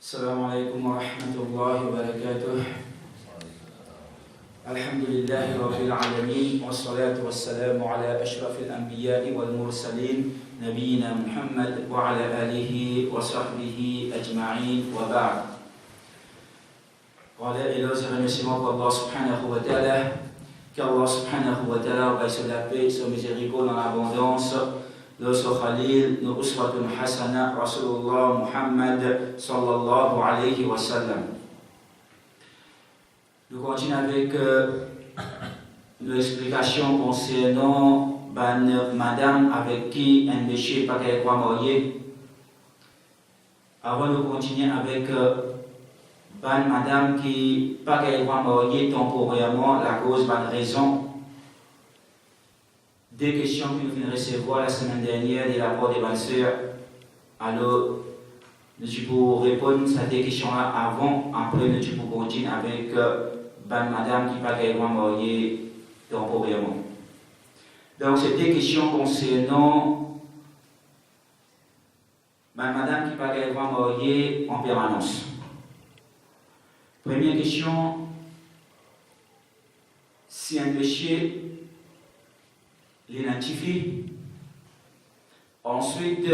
السلام عليكم ورحمة الله وبركاته. الحمد لله رب العالمين والصلاة والسلام على أشرف الأنبياء والمرسلين نبينا محمد وعلى آله وصحبه أجمعين وبعد. Voilà, et là, je remercie pour Allah subhanahu wa ta'ala, qu'Allah subhanahu wa ta'ala va sur la paix, sur miséricorde, dans l'abondance, de ce Khalil, de Uswatun Hasana, Rasulullah Muhammad sallallahu alayhi wa sallam. Nous continuons avec l'explication concernant madame avec qui un péché pas qu'elle croit marier. Avant de continuer avec madame qui pas qu'elle croit marier temporairement, la cause, raison. Deux questions que nous venons de recevoir la semaine dernière de la part des bonnes sœurs. Alors, nous pouvons répondre à ces questions-là avant, après nous pouvons continuer avec madame qui pas qu'elle va marier temporairement. Donc, c'est des questions concernant madame qui pas qu'elle va marier en permanence. Première question, si un péché l'identifie. Ensuite,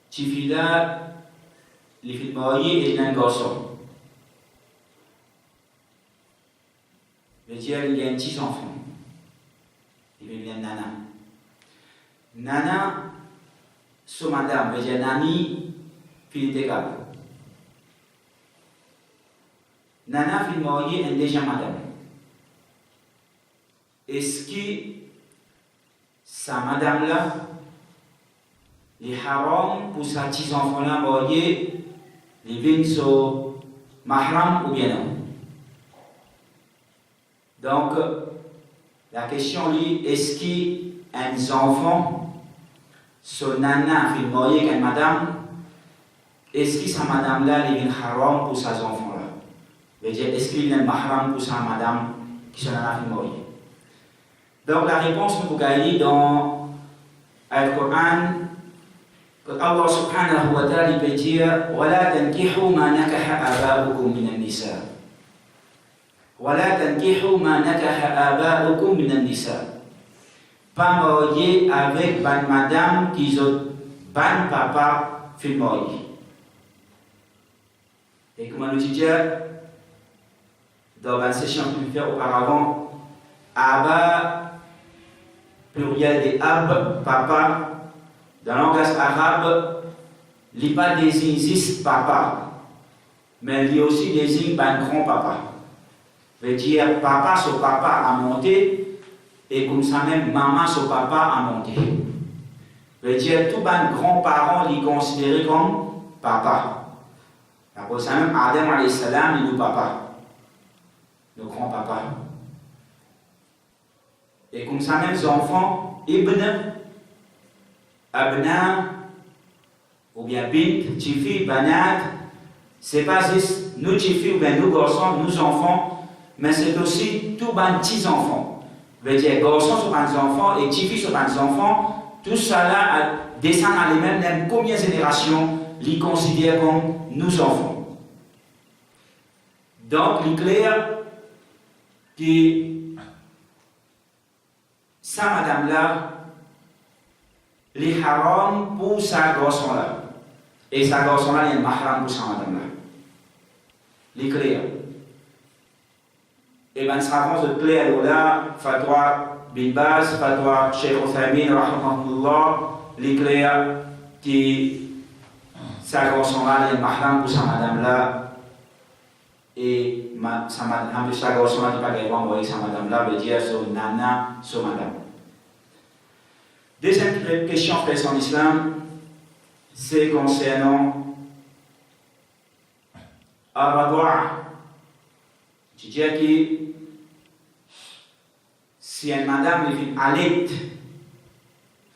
Tifila, les filles mariées et un garçon. Je veux dire, il y a un petit enfant. Il y a une nana. Nana, c'est madame, veut dire nani, fille de câble. Nana, fille mariée, est déjà madame. Est-ce que sa madame-là, les haram pour sa petits enfants-là mariés, les vignes sont mahram ou bien non? Donc, la question est, est-ce qu'un enfant, son nana fait marier avec une madame, est-ce que sa madame-là, les vignes haram pour ses enfants-là? C'est-à-dire, est-ce qu'il y a un mahram pour sa madame qui son nana fait marier? Donc la réponse nous peut gagner dans le Coran que Allah subhanahu wa ta'ala peut dire وَلَا تَنْكِحُوا مَا نَكَحَ آبَاؤُكُمْ مِنَ النِّسَاءِ وَلَا تَنْكِحُوا مَا نَكَحَ آبَاؤُكُمْ مِنَ النِّسَاءِ. Pas marier avec ban madame qui ont ban papa fait marier. Et comme on nous dit dans la session que nous faisons auparavant, Aba pluriel de ab, papa, dans le langage arabe, il n'y a pas désigne juste papa, mais il y a aussi désigne un grand-papa. Veut dire papa, son papa a monté, et comme ça même maman, son papa a monté. Veut dire tout les grands-parents les considérés comme papa. Après ça même Adam alayhi salam, il est le papa, le grand-papa. Et comme ça même les enfants, ibn, abna, ou bien bint, tifi, banat, c'est pas juste nous tifi ou bien nous garçons, nous enfants, mais c'est aussi tous les petits enfants. Veut dire garçons sont des enfants et tifi sont des enfants, tout ça là descend à les mêmes combien de générations les considèrent comme nous enfants. Donc il est clair que sa madame-là, les haram pour sa garçon-là. Et sa garçon-là, il y a un mahram pour sa madame-là. Les clairs. Et bien, ça avance de clair là, fatwa bin Baz, fatwa Cheikh Othaymin, rahmahullah, les clairs qui sa garçon-là, il y a un mahram pour sa madame-là. Et sa garçon-là, qui n'est pas envoyer sa madame-là, veut dire son nana, son madame. Deuxième question faite en islam, c'est concernant Al-Radoua. C'est-à-dire que si une madame allait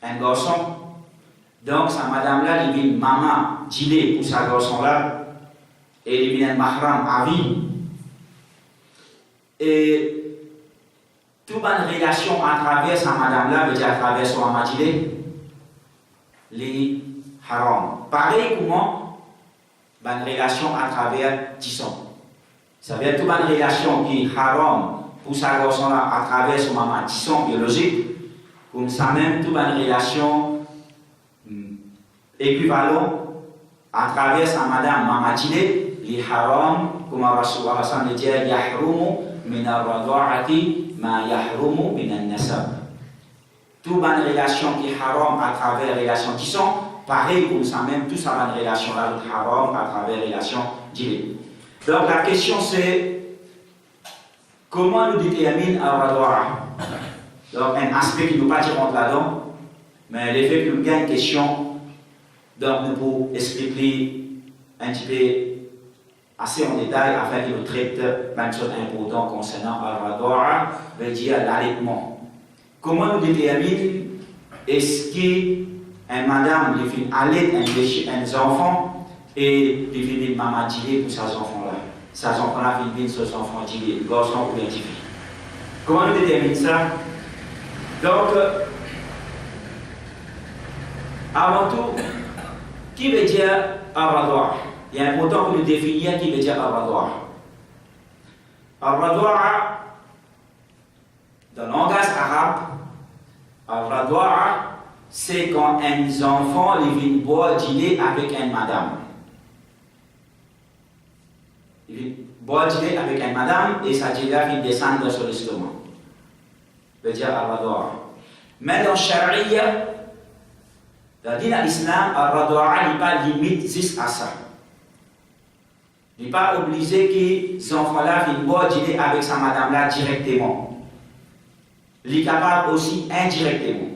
un garçon, donc sa madame-là, il vient maman, gilet pour sa garçon-là, et il vient un mahram à vie. Et toute bonne relation à travers sa madame-là, veut dire à travers son amadilé, les haram. Pareil comment une relation à travers tisson. Ça veut dire toute une relation qui est haram pour sa garçon-là à travers son maman tisson biologique, comme ça même toute une relation équivalente à travers sa madame maman Tile, les haram, comme Rasulullah sallallahu alayhi wa sallam dit, yahrumu min ar-rada'ati ma yahrumu min an-nasab. Toute une relation qui est haram à travers relation tisson, pareil comme ça même, tout ça une relation là, haram à travers relation Tile. Donc la question c'est comment nous détermine al-radwa'a. Donc un aspect qui ne nous pas dire là-dedans, mais le fait que nous gagnons une question, donc nous pouvons expliquer un petit peu assez en détail afin qu'il nous traite une chose importante concernant al-radwa'a, veut dire l'allaitement. Comment nous détermine est-ce qu'une madame qui fait allaiter un enfant et qui fait une maman dilée pour ses enfants-là? Ces enfants-là finissent ses enfants dilés, garçons ou bien filles. Comment nous détermine ça? Donc, avant tout, qui veut dire al-radwa'a? Il est important que nous définissions qui veut dire al-radwa'a. Al-radwa'a, dans le langage arabe, al-radwa'a, c'est quand un enfant vient boire du lait avec une madame. Il vient boire du lait avec une madame et sa dilée vient descendre sur l'estomac. Ça veut dire al-radwa'a. Mais dans le charia, dans l'islam, al-radwa'a n'est pas limite juste à ça. Il n'est pas obligé que ces enfants-là viennent boire du lait avec sa madame-là directement. Il est capable aussi indirectement.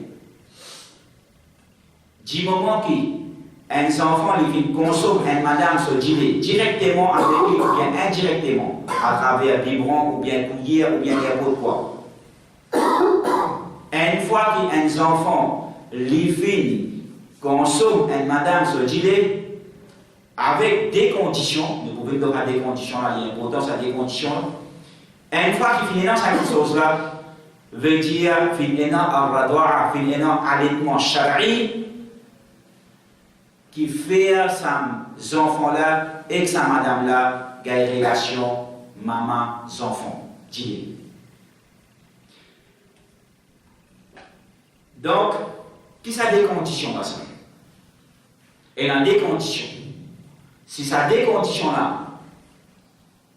Du moment qu'un enfant vient consommer une madame sur du lait directement avec lui ou bien indirectement, à travers biberon ou bien cuillère ou bien n'importe quoi. Une fois qu'un enfant vient consommer une madame sur du lait, avec des conditions, nous pouvons donc avoir des conditions là, il y a importance à des conditions. Une fois qu'il finit dans cette chose-là, veut dire qu'il al-radwa'a, qu'il allaitement shari, qui fait ses enfants-là et sa madame-là, il y a une relation maman-enfant. Donc, qui ça des conditions là ça? Il a des conditions. Si ça a des conditions là,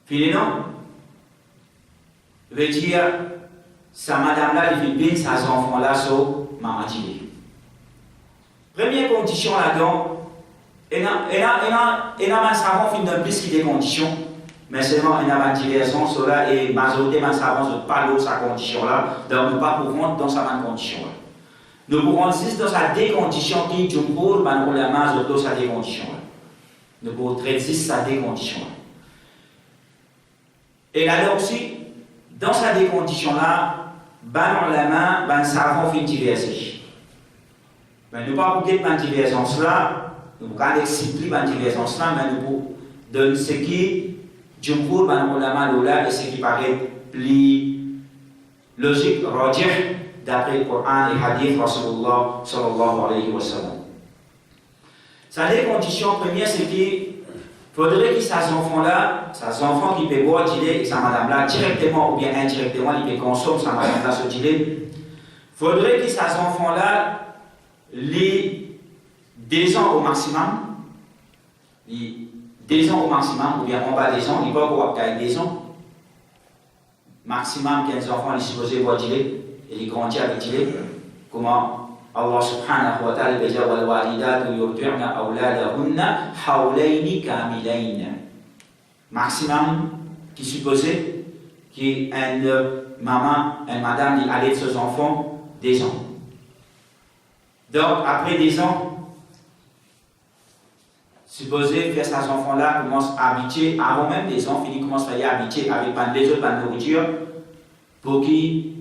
finalement, veut dire sa madame là, il fait bien ses enfants là sur maman Tile. Première condition là-dedans, il y a un savant qui donne plus que des conditions, mais seulement il y a une diversion sur là et majorité de savants ne pas dans sa condition là, donc nous ne pouvons pas rentrer dans sa condition là. Nous pouvons juste dans sa des conditions qui du pour la majorité dans sa des conditions là. Nous pouvons traiter ça des conditions là. Et là aussi, dans sa des conditions là, les savants font diverser. Mais nous ne pouvons pas dire que divergence là, nous ne pouvons pas expliquer la divergence là, mais nous pouvons donner ce qui, du coup, et ce qui paraît plus logique, rajih, d'après le Coran et Hadith Rasulullah sallallahu alayhi wa sallam. Ça a des conditions premières, c'est qu'il faudrait que ces enfants-là, ces enfants qui peuvent boire du lait avec sa madame-là, directement ou bien indirectement, ils peuvent consommer sa madame-là sur du lait. Il faudrait que ces enfants-là, les 2 ans au maximum, les 2 ans au maximum, ou bien en bas des ans, ils peuvent avoir 2 ans. Maximum, 15 enfants, ils sont supposés boire du lait et ils grandissent avec du lait. Comment Allah subhanahu wa ta'ala dit wal walidatu yurdi'na awladahunna hawlayni kamilayn. Maximum qui supposait qu'une maman, une madame, allait ses enfants 2 ans. Donc, après 2 ans, supposé que ces enfants-là commencent à habiter, avant même des enfants, ils commencent à y habiter avec les autres de nourriture, pour qu'ils,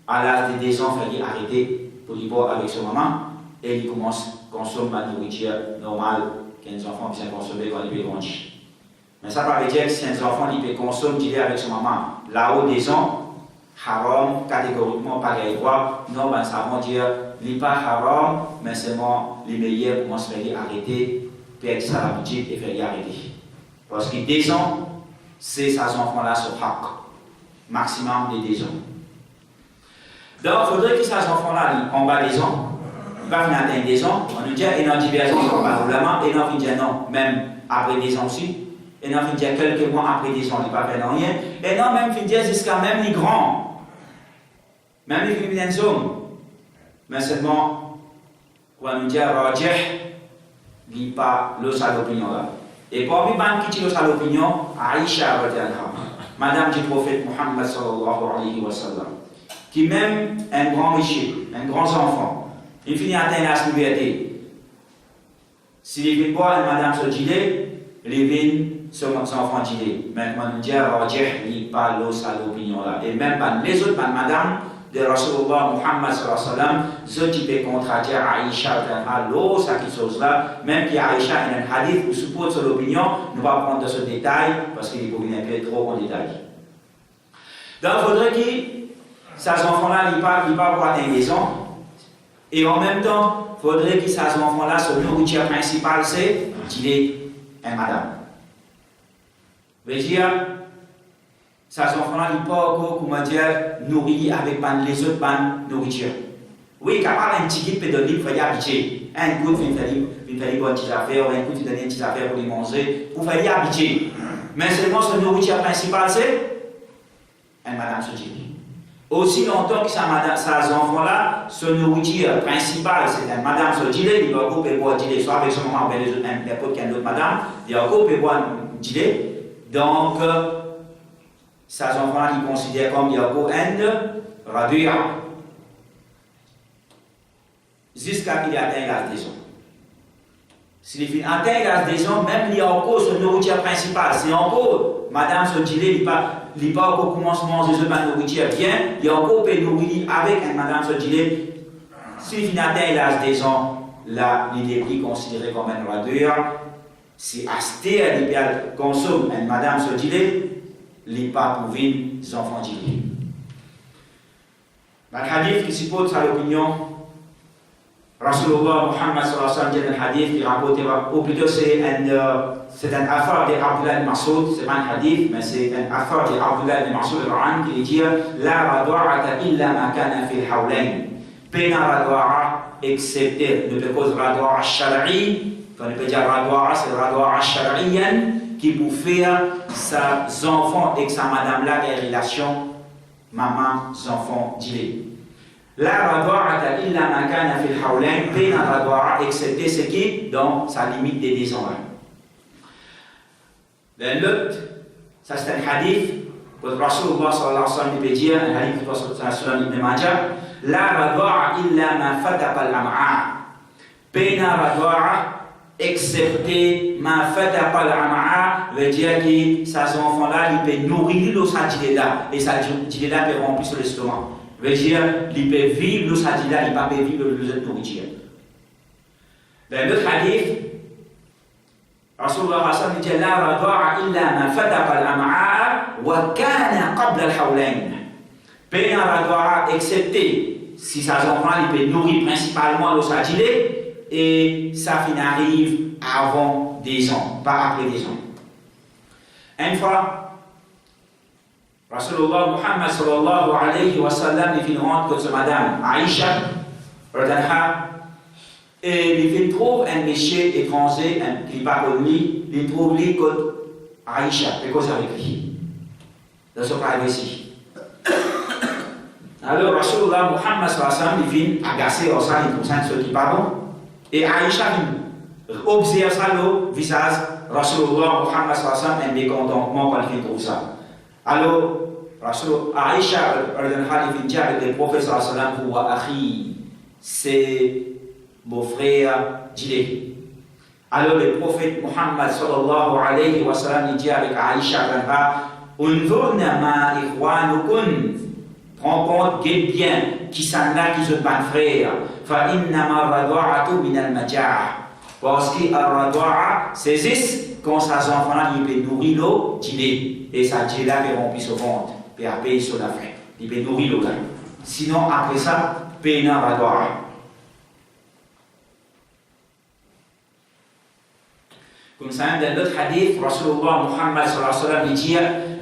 à l'âge de 2 ans, il faille arrêter pour y boire avec sa maman, et ils commencent à consommer la nourriture normale qu'un enfant puisse consommer quand il est grandi. Mais ça veut dire que si un enfant il peut consommer du lait avec sa maman, là-haut 2 ans, haram, catégoriquement pas les droits, non, ben ça veut dire il n'est pas haram, mais seulement les meilleurs commencent à arrêter, perdre sa habitude et faire y arrêter. Parce que 2 ans, c'est ces enfants-là se haq. Maximum de 2 ans. Donc, il faudrait que ces enfants-là, en bas des ans, pas venir atteindre 2 ans, on nous dit, et non, divergence, on va roulement, et non, on dit non, même après 2 ans aussi, et non, on dit quelques mois après 2 ans, il ne va pas faire rien, et non, même, on dit jusqu'à même les grands, même les féminines hommes, mais seulement, on nous dit, Rajih, il n'y a pas le sale opinion là. Et parmi les qui ont le sale opinion, Aïcha, madame du prophète Muhammad sallallahu alayhi wa sallam, qui même un grand riche, un grand enfant, il finit à atteindre la liberté. Si il vient boire madame se gilet, il vient son enfant gilet. Maintenant, nous disons, Rajih, il n'y a pas le sale opinion là. Et même les autres madame, de Rasulullah Muhammad sallallahu alayhi wa sallam, ce qui peut contradire Aïcha, l'eau, ça qui chose là, même qui Aïcha a un hadith où suppose son opinion, nous va prendre de ce détail parce qu'il faut venir un peu trop en détail. Donc il faudrait que ces enfants-là n'aient pas pour atteindre les ans, et en même temps, il faudrait que ces enfants-là, son nourriture principale, c'est qu'il est un madame. Veut dire, ces enfants-là n'ont pas encore, comment dire, nourri avec les autres bandes nourriture. Oui, quand on a un petit guide pédolique, il faut y habituer. Un coup, il faut faire bonnes petites affaires, un coup, il faut donner une petite affaire pour les manger, il faut y habituer. Mais seulement, son nourriture principale, c'est un madame Sojili. Aussi longtemps que ces enfants-là, son nourriture principale, c'est un madame Sojili, il va couper boire dîner, soit avec son maman, avec n'importe quelle autre madame, il va couper boire dîner. Donc, ces enfants-là, ils considèrent comme Yako and Raduya. Jusqu'à qu'il atteigne l'âge des ans. S'il atteint l'âge des ans, même il y a encore son nourriture principale. C'est encore, madame Sojili, il n'est pas encore commencement de ma nourriture bien, il y a encore peut nourrir avec un madame Sojili. S'il atteint l'âge des ans, là, il est pris considéré comme un Raduya. Si Asté, il consomme un madame Sojili, les pas pour vivre des enfants d'Ili. Dans le hadith qui suppose à l'opinion, Rasulullah Muhammad sallallahu alayhi wa sallam, un hadith qui rapporte, ou plutôt c'est un affaire d'Abdullah ibn Mas'ud, c'est pas un hadith, mais c'est un affaire d'Abdullah ibn Mas'ud qui dit La radwa'ata illa ma kana fil hawlayn. Pena radwa'a, excepté, ne peut cause radwa'a shar'i, quand on peut dire radwa'a, c'est radwa'a shar'iyan, qui pour faire ses enfants et sa madame-là des relations maman-enfant d'ilé. La radwa'ata illa ma kana fil hawlayn, pena radwa'a, excepté ce qui dans sa limite des 10 ans. L'autre, ça c'est un hadith que Rasulullah sallallahu alayhi wa sallam peut dire, un hadith que Rasulullah sallallahu alayhi wa sallam La radwa'a illa ma fataqa al-am'a. Pena radwa'a, excepté ma fataqa al-am'a, veut dire que ces enfants-là, ils peuvent nourrir le sadjila, et sadjila peut remplir l'estomac. Veut dire, ils peuvent vivre le sadjila, ils ne peuvent pas vivre le nourriture. Dans l'autre hadith, Rasulullah sallallahu alayhi wa sallam dit La radwa'a illa ma fataqa al-am'a wa kana qabla al-hawlayn. Pena radwa'a, excepté si ces enfants-là, ils peuvent nourrir principalement le sadjila, et ça arrive avant 10 ans, pas après 10 ans. Une fois, Rasulullah Muhammad sallallahu alayhi wa sallam, il rentre que madame Aïcha, et il trouve un monsieur étranger qui parle lui, il trouve lui que Aïcha, et cause avec lui. Dans ce cas ici. Alors Rasulullah Muhammad sallallahu alayhi wa sallam, il vient agacer au sein de ceux qui parlent. Et Aïcha observe ça le visage Rasulullah Muhammad sallallahu alayhi wa sallam un mécontentement quand il trouve ça. Alors Aïcha il dit avec le prophète sallallahu alayhi wa sallam c'est mon frère Djilé. Alors le prophète Muhammad sallallahu alayhi wa sallam il dit avec Aïcha unzurna ma ikhwanukum, prends compte, guette bien qui sont là qui sont pas frères. فإنما الرضاعة من المجاعة. Parce que la radwa'a, c'est juste quand ces enfants-là, ils peuvent nourrir l'eau, dîner. Et ça, dîner là, ils remplir son ventre. Puis après, ils sont la faim. Ils peuvent nourrir l'eau là. Sinon, après ça, pena radwa'a. Comme ça, dans l'autre hadith, Rasulullah Muhammad sallallahu alayhi wa sallam dit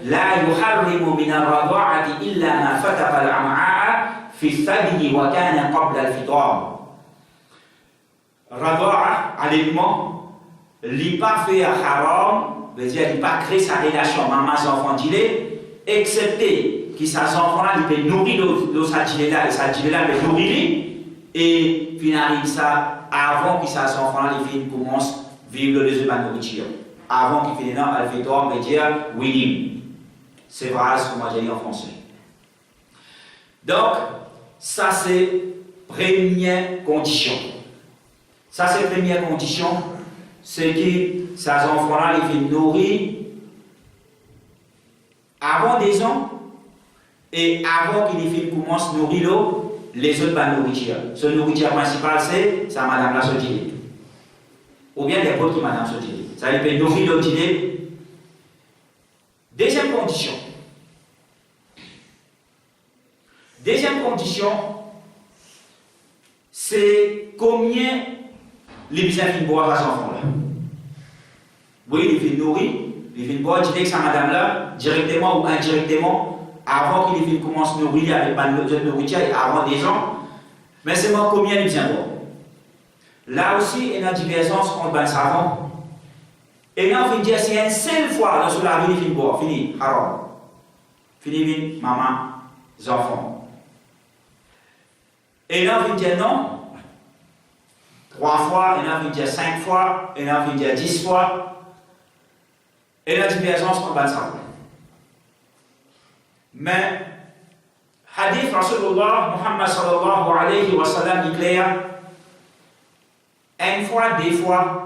لا يحرم من الرضاعة إلا ما فتق الأمعاء في الثدي وكان قبل الفطام. Rada'a, allaitement, il pas fait haram, veut dire il pas créé sa relation maman-enfant dilé, excepté que ses enfants-là, il peut nourrir sa dilé-là, et sa dilé-là peut nourrir, et finalement ça, avant que ses enfants-là, ils commencent à vivre les œufs de nourriture. Avant qu'ils finissent, elle fait toi, on veut dire oui. C'est vrai ce que moi j'ai dit en français. Donc, ça c'est première condition. Ça c'est première condition, c'est que ces enfants-là, ils viennent nourrir avant des ans et avant qu'ils commencent à nourrir les autres par nourriture. Ce nourriture principal, c'est ça madame la sotile. Ou bien les autres qui madame sotile. Ça il peut nourrir l'autre idée. Deuxième condition. Deuxième condition, c'est combien les besoins viennent boire à ces enfants-là. Oui, ils viennent nourrir, ils viennent boire avec sa madame-là, directement ou indirectement, avant qu'ils viennent commencer à nourrir avec ma nourriture et avant des gens. Mais c'est moi combien ils viennent boire. Là aussi, il y a une divergence entre les savants. Et là, on va dire, c'est une seule fois dans la vie, il vient boire, fini, haram. Fini, maman, enfants. Et là, on va dire non. 3 fois, et là, on va dire 5 fois, et là, on va dire 10 fois. Et la divergence entre les savants. Mais, hadith Rasulullah Muhammad sallallahu alayhi wa sallam dit clair, une fois, 2 fois,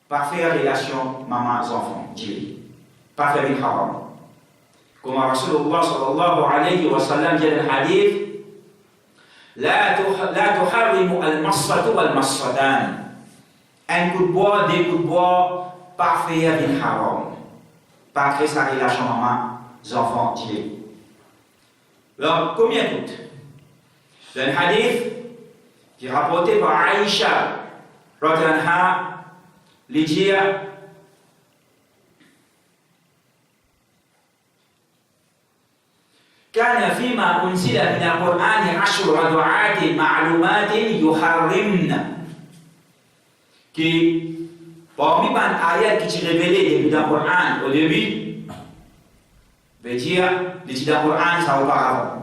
par faire relation maman-enfant, Dieu. Par faire une haram. Comme Rasulullah sallallahu alayhi wa sallam dit dans le hadith, لا تحرم المصة والمصتان. Un coup de bois, 2 coups de bois, par faire une haram. Par créer sa relation maman-enfant, Dieu. Alors, combien coûte? Dans le hadith qui est rapporté par Aïcha, radhiyallahu anha, لجيء كان فيما أنزل من القرآن 10 رضعات معلومات يحرمن. Qui parmi les ayats qui sont révélés dans le Coran au début, veut dire les dans le Coran ça auparavant.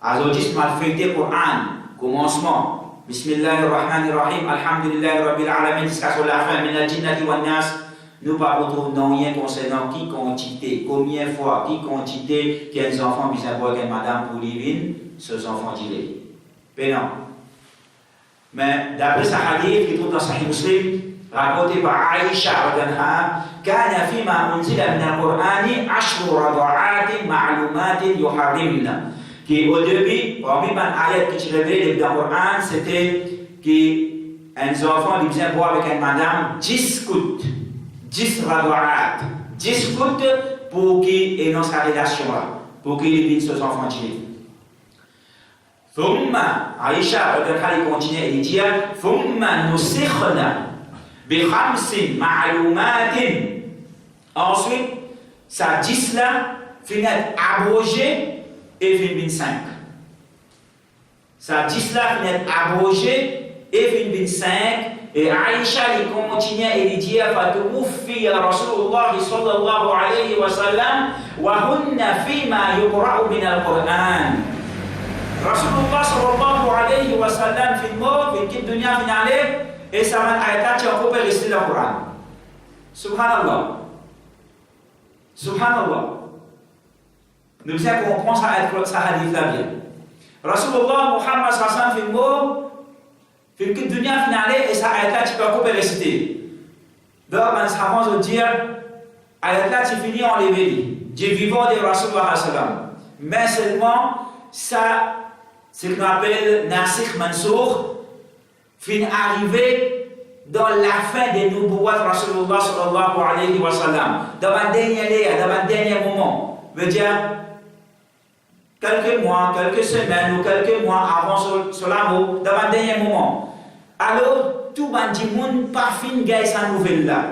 Aujourd'hui, mal fêté le Coran, commencement. Bismillahirrahmanirrahim, alhamdulillahi rabbil alamin, jusqu'à la fin, min al-jinnati wan nas. Nous ne retrouvons rien concernant qui quantité, combien fois, qui quantité, quels enfants besoin voir quelle madame pour les ces enfants d'ilé. Mais non. Mais d'après ce hadith qui trouve dans Sahih Muslim, rapporté par Aïcha radhiyallahu anha, كان فيما أنزل من القرآن 10 رضعات معلومات يحرمن. Qui au début, parmi les ayats qui sont révélés dans le Coran, c'était qu'un enfant besoin boire avec une madame 10 coups, 10 radouat, 10 coups pour qu'il ait dans sa relation là, pour qu'il ait ses enfants tués. ثم Aïcha continue et dit ثم نسخنا بخمس معلومات. Ensuite, ça 10 là finit abrogé et finit 5. Ça 10 là finit abrogé et finit 5. Et Aïcha il continue et il dit فَتُوفِّيَ رَسُولُ اللَّهِ صَلَّى اللَّهُ عَلَيْهِ وَسَلَّمَ وَهُنَّ فِيمَا يُقْرَأُ مِنَ الْقُرْآنِ. Rasulullah sallallahu alayhi wa sallam fait mort, il quitte dunya finale et ça va être encore resté dans le Coran. Subhanallah. Subhanallah. Nous devons comprendre ça hadith là bien. Rasulullah Muhammad sallallahu alayhi wa sallam fait mort, il quitte dunya finale et ça ayat tu peux encore resté. Donc les savants vont dire ayat là tu finis en l'éveil. Dieu vivant de Rasulullah sallallahu alayhi wa sallam. Mais seulement ça c'est ce qu'on appelle Nasikh Mansour, fin arrivé dans la fin des Nubuwat Rasulullah sallallahu alayhi wa sallam, dans un dernier moment, veut dire quelques mois, quelques semaines ou quelques mois avant cela, dans un dernier moment. Alors, tout le monde pas fin gagne sa nouvelle là.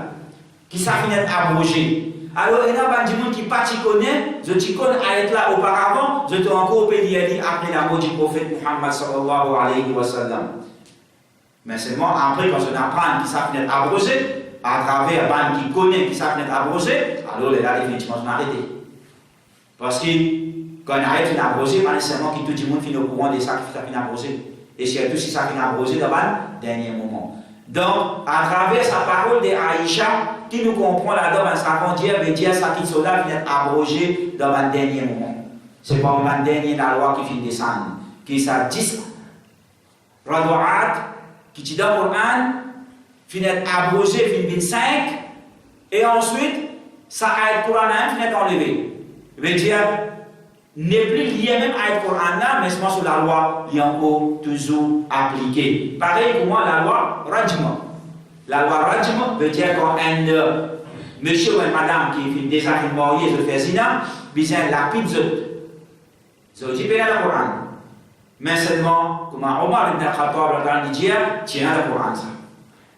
qui ça finit abrogé. Alors, il y a des gens qui ne connaissent pas, je connais ayat là auparavant, je te encore pédiali après la mort du prophète Muhammad sallallahu alayhi wa sallam. Mais seulement après, quand on apprend qui ça finit abrogé, à travers un qui connaît qui ça finit abrogé, alors là, effectivement, on arrête. Parce que quand on arrête une abrogé, pas nécessairement que tout le monde finit au courant de ça qui finit abrogé. Et surtout si ça finit abrogé dans le dernier moment. Donc, à travers sa parole d'Aïcha, qui nous comprend là-dedans, ça veut dire ça qui cela vient abrogé dans le dernier moment. C'est pas le dernier la loi qui finit descendre. Qui ça 10 radouat, qui dit dans le Coran, finit abrogé, finit 5, et ensuite, ça a été Coran finit enlevé. Veut dire, n'est plus lié même à le Coran là, mais seulement sur la loi, il est encore toujours appliqué. Pareil pour moi, la loi Rajm. La loi Rajm veut dire qu'un monsieur ou une madame qui est déjà marié, je fais zina, besoin lapide, je dis bien le Coran. Mais seulement, comme Omar ibn Khattab dit, tiens le Coran ça.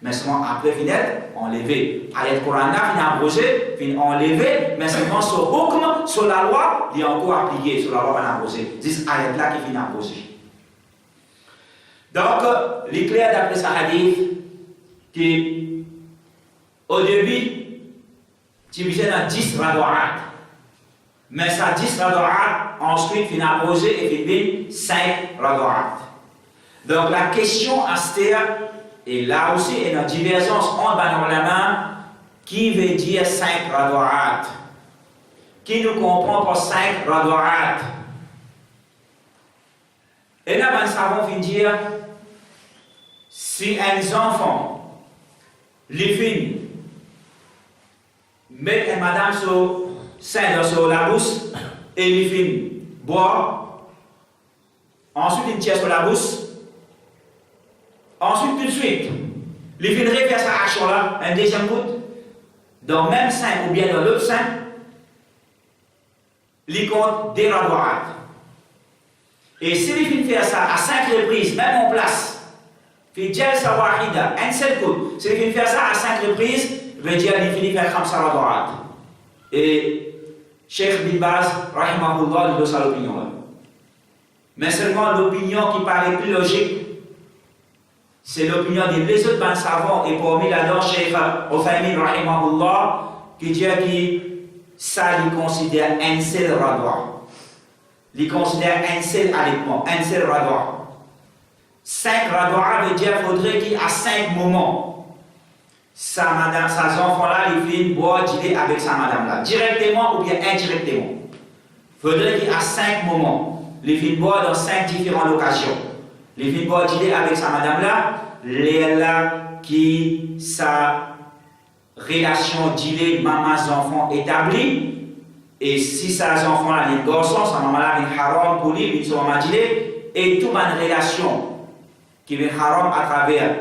Mais seulement après, il est enlevé. Ayat Coran là, il est abrogé, il est enlevé, mais seulement sur hukm, sur la loi, il est encore appliqué, sur la loi, il est abrogé. C'est ayat là qui est abrogé. Donc, l'éclair d'après ce hadith, qui au début, tu viens à 10 radouat. Mais ça 10 radouat, ensuite, il est abrogé et il devient 5 radouat. Donc, la question à se faire, et là aussi, il y a une divergence entre les ulama qui veut dire 5 radouat. Qui nous comprend pour 5 radouat. Et là, nous savons dire si un enfant, les filles, met une madame sur la bouche et les filles boivent, ensuite ils tirent sur la bouche. Ensuite, tout de suite, les filles refait cette action-là, un deuxième coup, dans le même sein ou bien dans l'autre sein, les comptes des radouat. Et si les filles font ça à 5 reprises, même en place, fi jalsa wahida, un seul coup, si les filles font ça à 5 reprises, veut dire les filles font 5 radouat. Et Cheikh Bin Baz, rahimahullah, il donne ça l'opinion-là. Mais seulement l'opinion qui paraît plus logique, c'est l'opinion des autres bons savants et parmi là-dedans, Cheikh Othaymin rahimahullah, qui dit que ça, il considère un seul radouat. Il considère un seul allaitement, un seul radouat. 5 radouat veut dire qu'il faudrait qu'il y ait 5 moments. Sa madame, ses enfants-là, ils viennent boire du lait avec sa madame-là, directement ou bien indirectement. Il faudrait qu'il y ait 5 moments. Ils viennent boire dans 5 différentes occasions. Les filles boivent du lait avec sa madame-là, là qui sa relation du lait maman-enfant établie, et si ses enfants-là, les garçons, sa maman-là, ils haram pour lui, ils sont maman du lait, et toute une relation qui vient haram à travers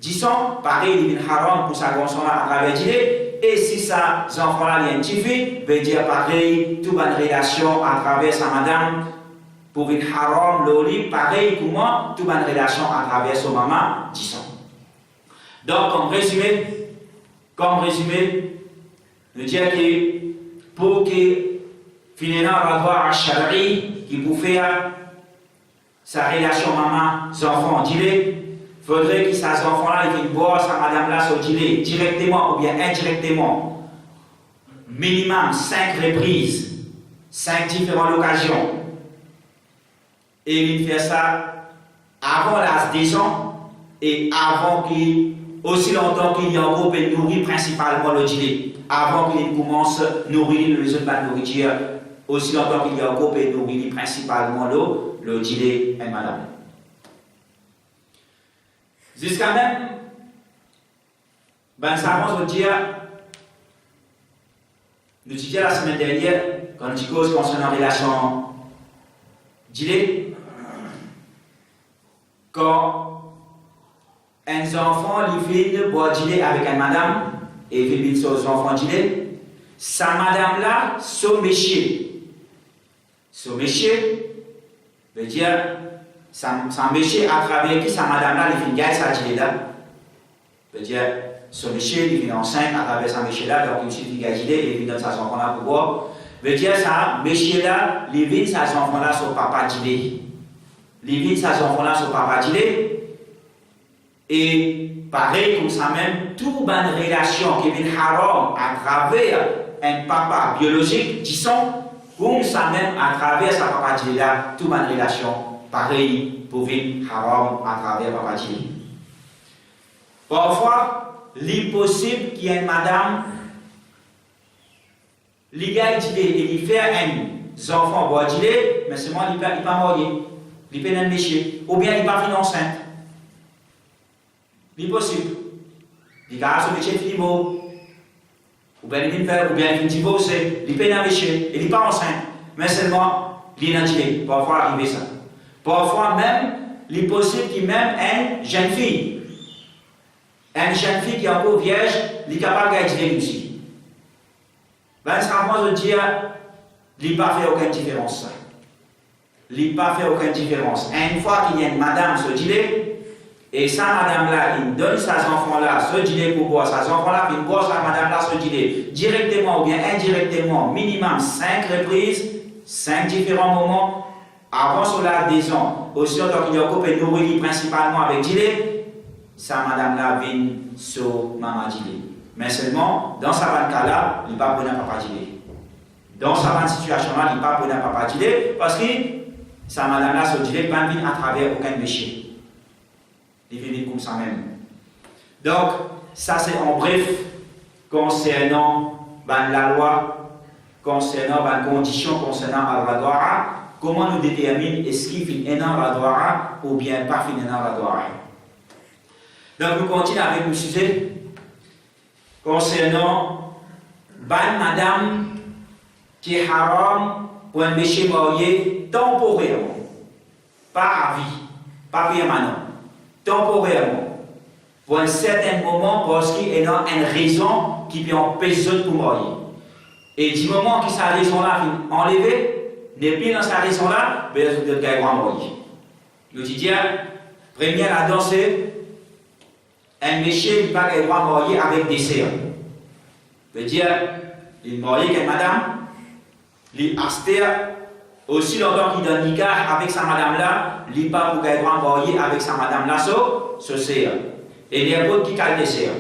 10 ans, pareil, il vient haram pour sa garçon-là à travers du lait, et si ses enfants-là, il y a une petite fille, veut dire pareil, toute une relation à travers sa madame, pour une haram, l'oli, pareil pour moi, toute une relation à travers son maman, 10 ans. Donc, comme résumé, je dis que pour que finalement avoir un shari qui pour faire sa relation maman-enfant, il faudrait que ces enfants-là viennent boire sa madame-là sur le directement ou bien indirectement, minimum 5 reprises, 5 différentes occasions. Et il fait ça avant l'âge des ans et avant qu'il, aussi longtemps qu'il y a un groupe et nourrit principalement le gilet. Avant qu'il commence à nourrir les autres nourriture, aussi longtemps qu'il y a un groupe et nourrit principalement le gilet et madame. Jusqu'à même, ben ça va se dire, nous disons la semaine dernière, quand tu causes concernant la relation gilet, quand un enfant lui fait boire du lait avec une madame et il fait aux enfants du lait, sa madame là, son métier veut dire son métier à travers qui sa madame là, il fait gagner sa du lait là, veut dire son métier, il vient enceinte à travers sa métier-là, donc il suffit d'agir et il donne sa enfant-là pour boire. Veut dire ça, métier-là, il vient sa enfant-là sur papa d'idée. Il vient sa enfant-là sur papa d'idée. Et pareil, comme ça même, toute bonne relation qui vient haram à travers un papa biologique, disons, comme ça même à travers sa papa d'idée-là, toute bonne relation, pareil, pour venir haram à travers papa d'idée. Parfois, il est possible qu'il y ait une madame, les gars, il fait un enfant pour dire, mais seulement il n'est pas marié, il peut être méchier, ou bien il n'est pas fini enceinte. Il est possible. Les gars, ce métier est ou bien il vient ou bien il divorce, il peut être méchier, il n'est pas enceinte, mais seulement il est natif. Parfois, il arrive ça. Parfois, même, il est possible qu'il y ait même une jeune fille. Une jeune fille qui est encore vierge, elle est capable de gagner aussi. Ben, ça veut dire, il n'a pas fait aucune différence. Il n'a pas fait aucune différence. Une fois qu'il y a une madame se dit, et sa madame-là, il donne ses enfants-là se dit pour boire, ses enfants-là, il boit sa madame-là se dit, directement ou bien indirectement, minimum 5 reprises, 5 différents moments, avant son adhésion. Aussi, donc il y a occupé nourrir principalement avec Dilé. Sa madame-là vient sur maman Dile. Mais seulement, dans sa bonne cas-là, il ne va pas prendre papa Dile. Dans sa bonne situation-là, il ne va pas prendre papa Dile parce que sa madame-là sur Dile ne va pas venir à travers aucun péché. Il vient comme ça même. Donc, ça c'est en bref concernant la loi, concernant les conditions concernant la droit, comment nous détermine est-ce qu'il finit un an la droit ou bien pas finir un an la droit. Donc, nous continuons avec le sujet concernant madame qui est haram pour un péché marié temporairement, pas à vie, pas permanent, temporairement, pour un certain moment parce qu'il y a une raison qui peut empêcher pour marier. Et du moment que sa raison-là est enlevée, n'est plus dans sa raison-là, ben vous devez marier. Nous disons, première à danser. Un métier n'est pas marié avec des sœurs. Veut dire, il est marié avec madame, il est astère, aussi longtemps qu'il donne nikah avec sa madame-là, il n'est pas pour qu'il soit marié avec sa madame-là, ce sœur. Et il y a beaucoup qui calent des sœurs.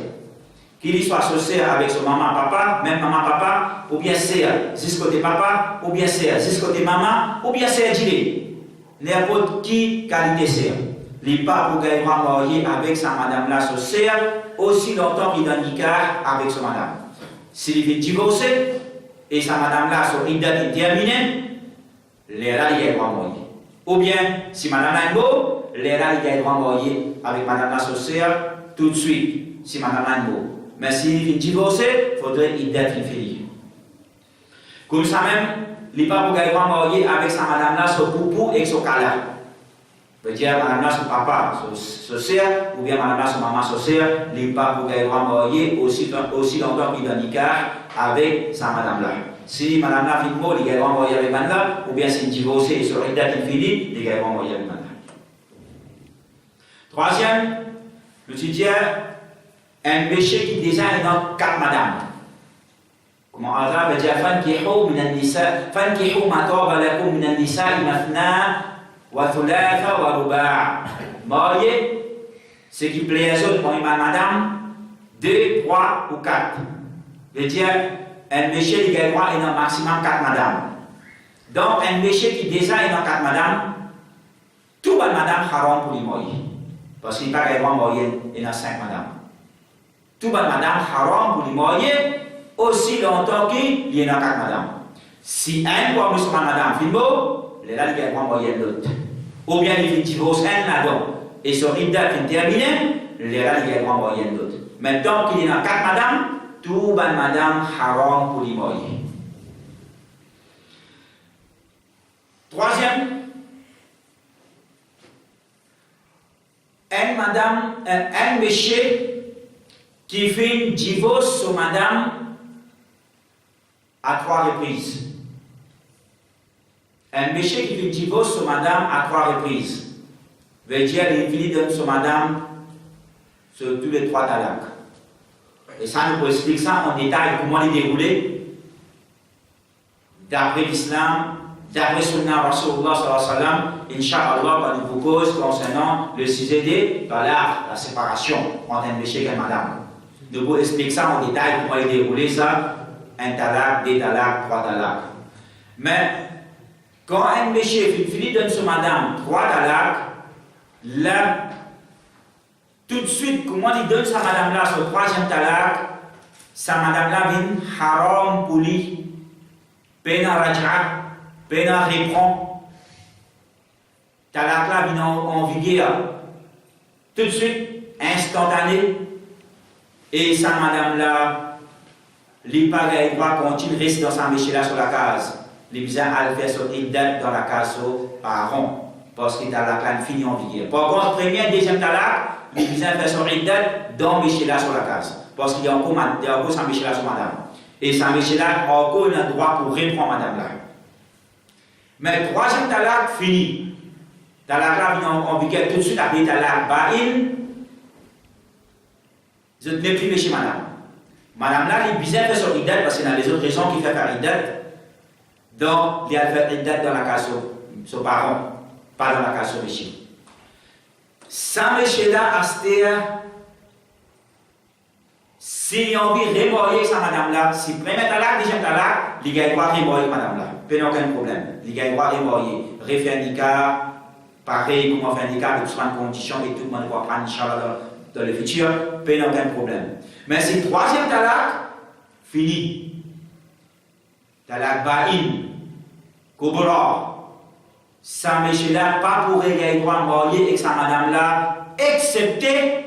Qu'il soit ce sœur avec son maman-papa, même maman-papa, ou bien sœur, juste côté papa, ou bien sœur, juste côté maman, ou bien sœur d'idée. N'importe qui qualité sœur. Il n'est pas pour qu'il soit marié avec sa madame-là, sa sœur, aussi longtemps qu'il donne nikah avec sa madame. S'il veut divorcer, et sa madame-là, son idée est terminée, là, il est marié. Ou bien, si madame-là est beau, là, il est marié avec madame-là, sa sœur, tout de suite, si madame-là est beau. Mais s'il veut divorcer, il faudrait une date finie. Comme ça même, il n'est pas pour qu'il soit marié avec sa madame-là, son poupou et son cala. Veut dire madame-là, son papa, son sœur, ou bien madame-là, son maman, son sœur, il n'est pas pour qu'il soit marié aussi longtemps qu'il donne nikah avec sa madame-là. Si madame-là finit mort, il est marié avec madame-là, ou bien s'il divorce et sur une date infinie, il est marié avec madame-là. Troisième, nous disons un péché qui déjà est dans 4 madames. Comment Allah veut dire fankihu min an-nisa, fankihu ma taba lakum min an-nisa mathna wa thulatha wa ruba'. Marié, ce qui plaît aux autres pour une madame, 2, 3 ou 4. Veut dire un péché qui est dans maximum 4 madames. Donc un péché qui déjà est dans 4 madames, tout le madame haram pour les marier. Parce qu'il n'y a pas de marié et dans 5 madames. Tout le madame haram pour les marier aussi longtemps qu'il y a 4 madames. Si un pour nous sur madame fait beau, les là il y a marié l'autre. Ou bien il divorce un là-dedans et son idée est terminée, les là il y a marié l'autre. Mais tant qu'il y a 4 madames, tout le madame haram pour les marier. Troisième, un monsieur qui fait un divorce sur madame à 3 reprises. Un monsieur qui fait un divorce sur madame à 3 reprises. Veut dire qu'il finit sur madame sur tous les 3 talaks. Et ça nous explique ça en détail, comment il est déroulé d'après l'islam, d'après Sunnah Rasulullah sallallahu alayhi wa sallam, Inch'Allah, quand nous propose concernant le sujet des talaq, la séparation entre un monsieur et une madame. Nous vous explique ça en détail, comment il est déroulé ça, un talaq, deux talaq, trois talaq. Mais quand un monsieur finit de son madame trois talaq, là, tout de suite, comment il donne sa madame là, son troisième talaq, sa madame là vient haram pour lui, peine à raj'a, peine à reprendre, talaq là vient en vigueur, tout de suite, instantané, et sa madame là, les pareils droit continue, reste dans sa méchée là sur la case, les bizarres à faire son iddat dans la case par rond, parce que talaq là finit en vigueur. Par contre, premier, deuxième talaq, les bizarres fait son iddat dans méchée là sur la case. Parce qu'il y a encore sa méchée-là sur madame. Et sa méchée-là a encore un droit pour reprendre madame là. Mais le troisième talaq fini. Talaq là vient en vigueur tout de suite après talaq ba'in. Je ne n'ai plus méchée madame. Madame là, il bizarre fait son iddat parce qu'il y a les autres raisons qui fait faire iddat. Donc, il a fait iddat dans la case son parent, pas dans la case son méchée. Sa méchée-là, astéa. Si on veut remarier sa madame là, si premier talaq, deuxième talaq, il a droit à remarier madame là. Pas aucun problème. Il a droit à remarier. Refaire un nikah, pareil, comment faire un nikah, avec différentes conditions et tout le monde va prendre, Inch'Allah, dans le futur, pas aucun problème. Mais si troisième talaq, fini. Talaq ba'in, kubra. Sa méchée là, pas pour il a droit à marier avec sa madame là, excepté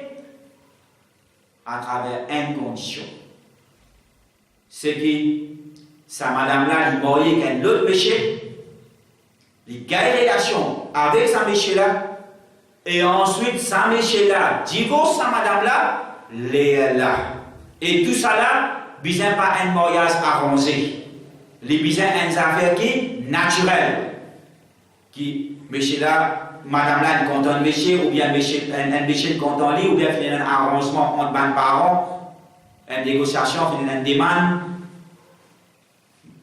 à travers une condition. C'est que sa madame là, il marié avec un autre péché, il gagne relation avec sa méchée là, et ensuite sa méchée là divorce sa madame là, les là. Et tout ça là, besoin pas un mariage arrangé. Les besoin une affaire qui naturelle. Qui, méchée là, madame là, elle content de méchée, ou bien un méchée content lui, ou bien il y a un arrangement entre les parents, une négociation, une demande.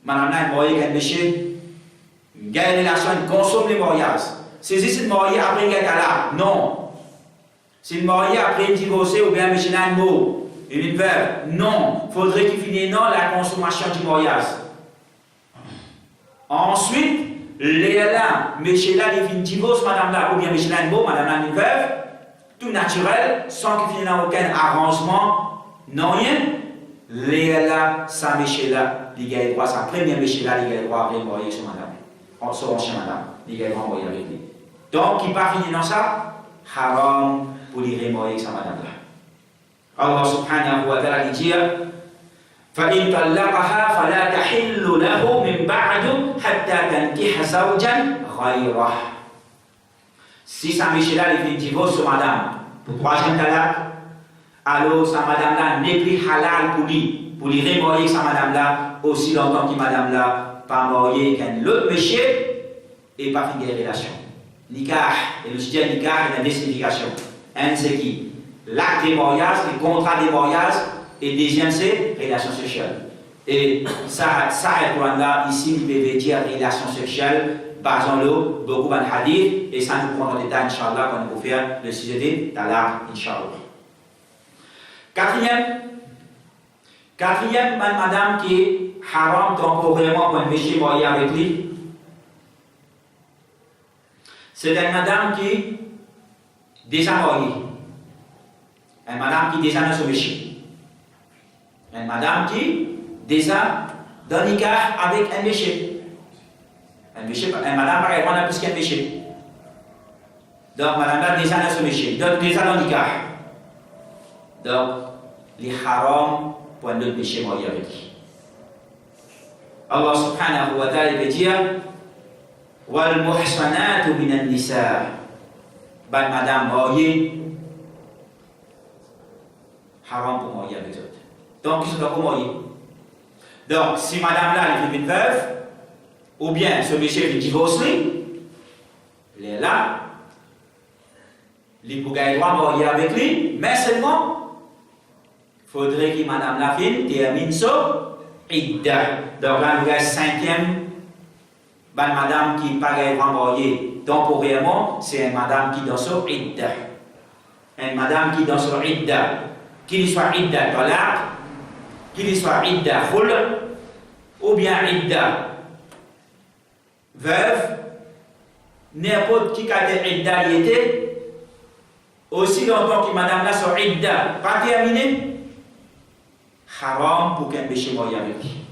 Madame là, elle marie avec un méchée, il y a une relation, elle consomme les mariages. C'est si le marié après il y a là, non. Si le marié après divorcé, ou bien un méchée là, un mot, une veuve, non. Il faudrait qu'il finisse non la consommation du mariage. Ensuite, Léla, méchée là, il finit divorce, madame là, ou bien méchée là, madame là, une veuve, tout naturel, sans qu'il finisse aucun arrangement, non rien. Léla, sa méchée là, il a droit, sa première méchée là, il a droit à remarier sur madame, son ancienne madame, il a droit à remarier avec lui. Donc, il pas fini dans ça, haram pour lui remarier sa madame là. Allah subhanahu wa ta'ala dit, فإن طلقها فلا تحل له من بعد حتى تنكح زوجا غيره. Si sa méchée là, il fait divorce sur madame, pour troisième talaq, alors sa madame là n'est plus halal pour lui remarier sa madame là, aussi longtemps que madame là, pas mariée qu'un autre méchée, et pas finir des relations. Nikah, et le sujet nikah, il y a des significations. Un, c'est qui? L'acte des mariages, le contrat des mariages. Et deuxième, c'est relation sexuelle. Et ça le Coran là, ici, il veut dire relation sexuelle, basons-le, beaucoup de hadith, et ça nous prend en détail, Inch'Allah, quand nous faire le sujet de talaq, Inch'Allah. Quatrième, madame qui est haram temporairement pour un méchant marié avec lui, c'est une madame qui est déjà mariée. Une madame qui est déjà dans ce méchant. Une madame qui déjà dans le nikah avec un méché. Une madame par exemple n'a plus qu'un méché. Donc madame là déjà dans ce méché. Donc déjà dans le nikah. Donc les haram pour un autre méché marié avec lui. Allah subhanahu wa ta'ala veut dire wal muhsanatu minan nisa. Ban madame mariée haram pour marier avec eux. Donc, ils sont pas mariés. Donc, si madame là, elle est une veuve, ou bien ce monsieur est divorcé, il est là, il peut gagner droit à marier avec lui, mais seulement, faudrait que madame la fille termine son idda. Donc là, nous avons cinquième, madame qui paraît renvoyée temporairement, c'est une madame qui dans son idda. Une madame qui dans son idda, qu'il soit idda talaq, qu'il soit idda khul, ou bien idda veuve, n'importe qui a des idda était, aussi longtemps que madame là son idda pas terminé, haram pour qu'un péché moye avec lui.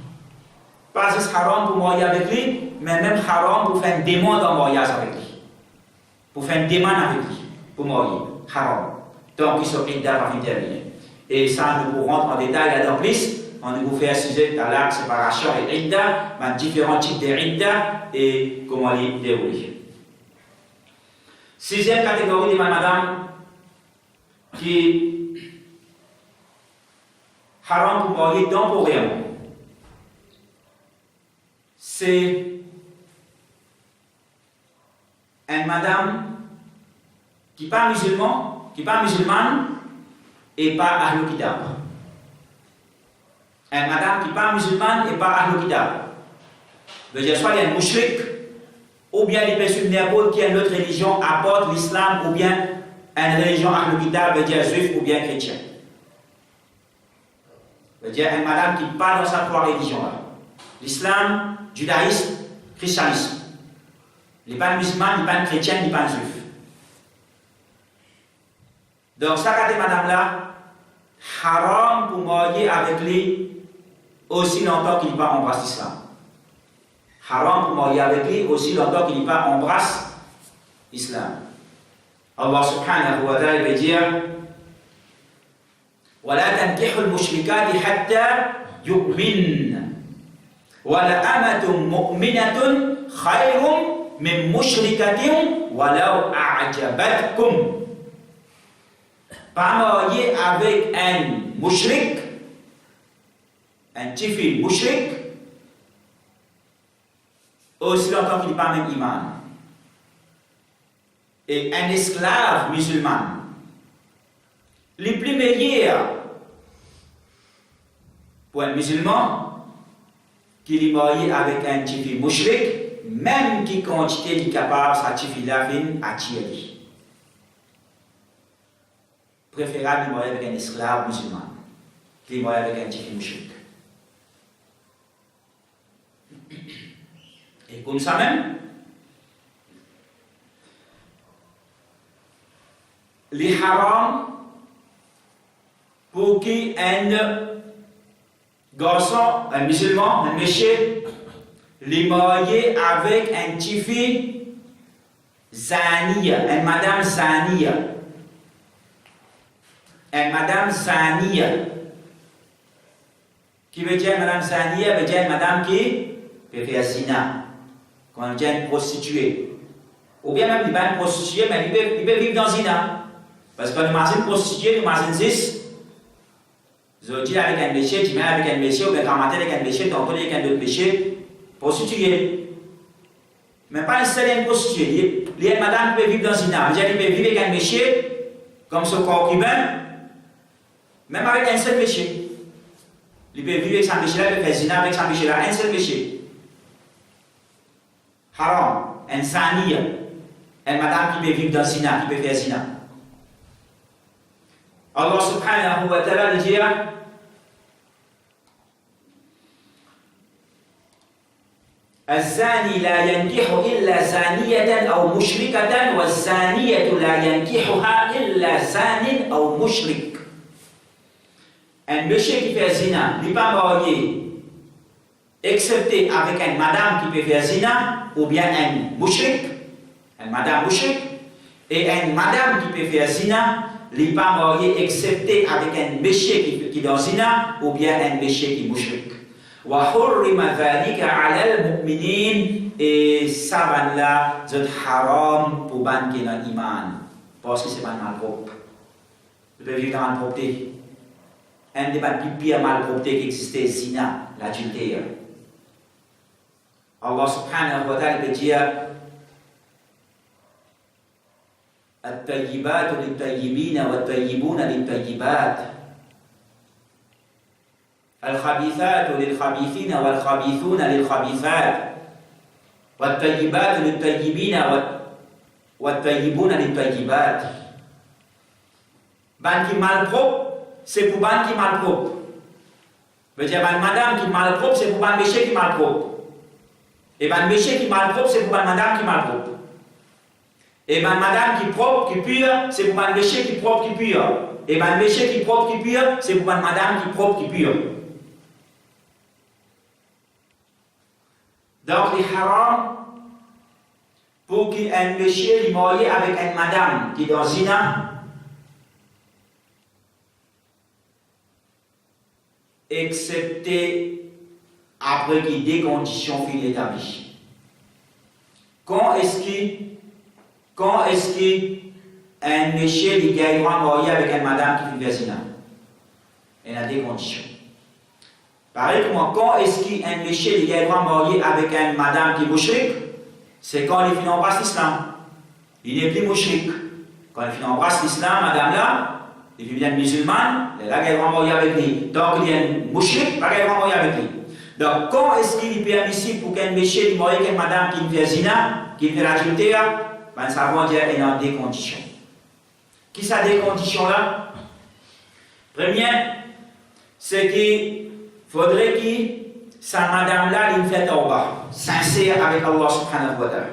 Pas juste haram pour moyer avec lui, mais même haram pour faire une demande en mariage avec lui. Pour faire une demande avec lui, pour moyer. Haram. Donc, ils sont idda pas terminés. Et ça, nous pourrons rentrer en détail là-dedans plus. On nous fait un sujet tout à l'heure, séparation et idda, différents types de idda et comment les dérouler. Sixième catégorie de madame qui haram pour marier temporairement. C'est une madame qui n'est pas musulmane et pas Ahlul Kitab. Une madame qui n'est pas musulmane et pas Ahlul Kitab. C'est-à-dire soit il y a une mouchrik, ou bien les personnes n'importe qui a une autre religion apporte l'islam, ou bien une religion Ahlul Kitab, c'est-à-dire juif ou bien chrétien. C'est-à-dire une madame qui n'est pas dans sa trois religions-là. L'islam, judaïsme, christianisme. Il n'est pas musulman, il n'est pas chrétien, il n'est pas juif. Donc, ça, quand madame-là, haram pour marier avec lui aussi longtemps qu'il n'est pas embrasse l'islam. Haram pour marier avec lui aussi longtemps qu'il n'est pas embrasse l'islam. Allah subhanahu wa ta'ala veut dire وَلَا تَنْكِحُوا الْمُشْرِكَاتِ حَتَّى يُؤْمِنَّ وَلَأَمَةٌ مُؤْمِنَةٌ خَيْرٌ مِنْ مُشْرِكَةٍ وَلَوْ أَعْجَبَتْكُمْ. Pas marier avec un mushrik, un tifil mushrik, aussi longtemps qu'il n'est pas même imam. Et un esclave musulman. Les plus meilleurs pour un musulman qui est marié avec un tifil mushrik, même qui quantité est capable, sa tifil-là vient attirer. Préférable de marier avec un esclave musulman qui est marié avec un tifil mushrik. Et comme ça même, les haram pour qu'un garçon, un musulman, un monsieur, les marier avec un tifil zaniya, une madame zaniya. Une madame zaniya. Qui veut dire madame zaniya? Veut dire une madame qui peut faire zina. Quand on dit une prostituée. Ou bien même, il n'est pas une prostituée, mais il peut vivre dans zina. Parce que nous imagine prostituée, nous imagine 6. Je dis avec un péché, tu mets avec un péché, ou bien tu avec un péché, tu entends avec un autre péché, prostituée. Mais pas une seule prostituée. Il y a une madame qui peut vivre dans zina. Il peut vivre avec un péché, comme ce concubin, même avec un seul péché. Il peut vivre avec son péché-là, il peut faire zina avec son péché-là, un seul péché. Haram, un zaniya, une madame qui peut vivre dans zina, qui peut faire zina. Allah subhanahu wa ta'ala dit الزاني لا ينكح إلا زانية أو مشركة والزانية لا ينكحها إلا زان أو مشرك. Un monsieur qui fait zina n'est pas marié excepté avec une madame qui peut faire zina ou bien un mushrik, une madame mushrik, et une madame qui peut faire zina n'est pas marié excepté avec un monsieur qui est dans zina ou bien un monsieur qui est mushrik. وحرم ذلك على المؤمنين et ça va là c'est haram pour ban qui n'a iman parce que c'est pas malpropre. Vous pouvez vivre dans malpropreté. Un des pires malpropretés qui existait, zina, l'adultère. Allah subhanahu wa ta'ala peut dire الطيبات للطيبين والطيبون للطيبات الخبيثات للخبيثين والخبيثون للخبيثات والطيبات للطيبين والطيبون للطيبات. Ban qui malpropre, c'est pour ban qui malpropre. Veut dire ban madame qui malpropre, c'est pour ban méché qui malpropre. Et ban méché qui malpropre, c'est pour ban madame qui malpropre. Et ban madame qui propre, qui pure, c'est pour ban méché qui propre, qui pure. Et ban méché qui propre, qui pure, c'est pour ban madame qui propre, qui pure. Donc, les haram, pour qu'un monsieur est marié avec une madame qui est dans zina, excepté après qu'il y ait des conditions qu'il établies. Quand est-ce qu'un monsieur est marié avec une madame qui fait zina? Il y a des conditions. Pareil que moi, quand est-ce qu'un monsieur est marié avec une madame qui est mouchrik? C'est quand il embrasse l'islam. Il n'est plus mouchrik. Quand il embrasse l'islam, madame là, il devient musulmane, il est marié avec lui. Donc il est mouchrik, il est marié avec lui. Donc quand est-ce qu'il est permissible pour qu'un monsieur est marié avec une madame qui fait zina, qui fait l'adultère? Ben, ça veut dire qu'il y a des conditions. Qui sont des conditions là? Première, c'est qu'il faudrait que sa madame-là ait fait tawbah, sincère avec Allah subhanahu wa ta'ala.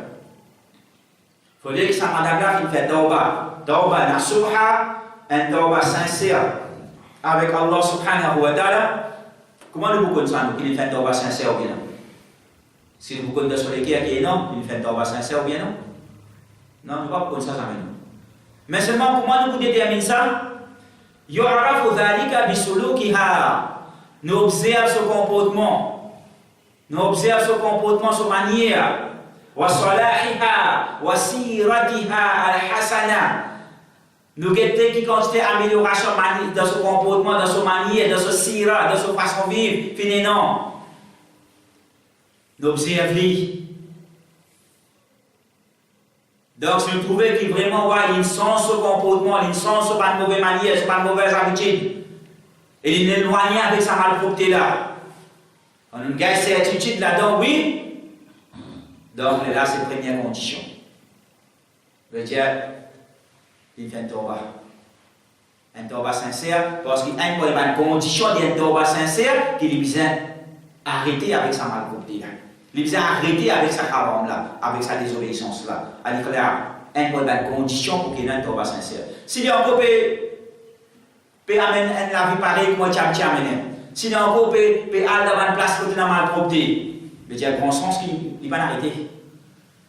Il faudrait que sa madame-là ait fait tawbah nasuha, un tawbah sincère avec Allah subhanahu wa ta'ala. Comment nous pouvons savoir qu'il fait tawbah sincère ou bien non? Si nous pouvons dire sur les qui est non, il fait tawbah sincère ou bien non? Non, nous ne pouvons pas ça jamais. Mais seulement, comment nous pouvons déterminer ça? Yu'arafu dhalika bisulukiha. Nous observons ce comportement. Nous observons ce comportement, sa manière. Wa salahiha, wa siratiha al-hasana. Nous guettons qui constate amélioration dans ce comportement, dans sa manière, dans sa sira, dans sa façon de vivre, finalement. Nous observons. Donc, si nous trouvons qu'il vraiment, il sent ce comportement, il sent ce pas de mauvaise manière, ce pas de mauvaise habitude. Et il est éloigné avec sa malpropreté là. On a une certitude là-dedans, oui. Donc là, c'est la première condition. Veut dire, il fait un tawbah. Un tawbah sincère, parce qu'il y a une condition d'un tawbah sincère qu'il est besoin d'arrêter avec sa malpropreté là. Il est besoin d'arrêter avec sa haram là, avec sa désobéissance là. Alors là, il y a une condition pour qu'il y ait un tawbah sincère. S'il y a encore peut amener la vie pareille comme tu as amené. Sinon, on peut aller dans une place où tu as mal propreté. Mais il y a grand sens qu'il va arrêter.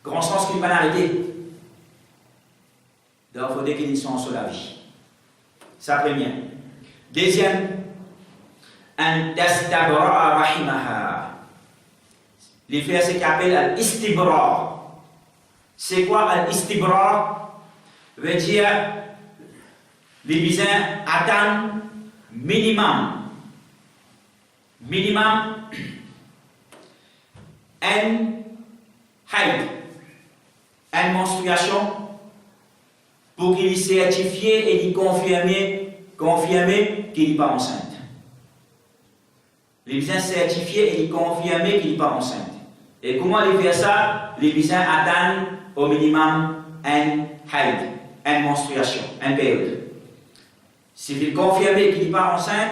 Grand sens qu'il va arrêter. Donc, il faut qu'il y ait une sens sur la vie. Ça, première. Deuxième, un tastabra rahimaha. Les faire ce qu'on appelle al-istibra. C'est quoi al-istibra? Veut dire les besoins atteignent minimum une menstruation pour qu'il soit certifié et confirmer qu'il n'est pas enceinte. Les besoins certifiés et confirmer qu'il n'est pas enceinte. Et comment les faire ça? Les besoins atteignent au minimum une menstruation, une période. S'il veut confirmer qu'il n'est pas enceinte,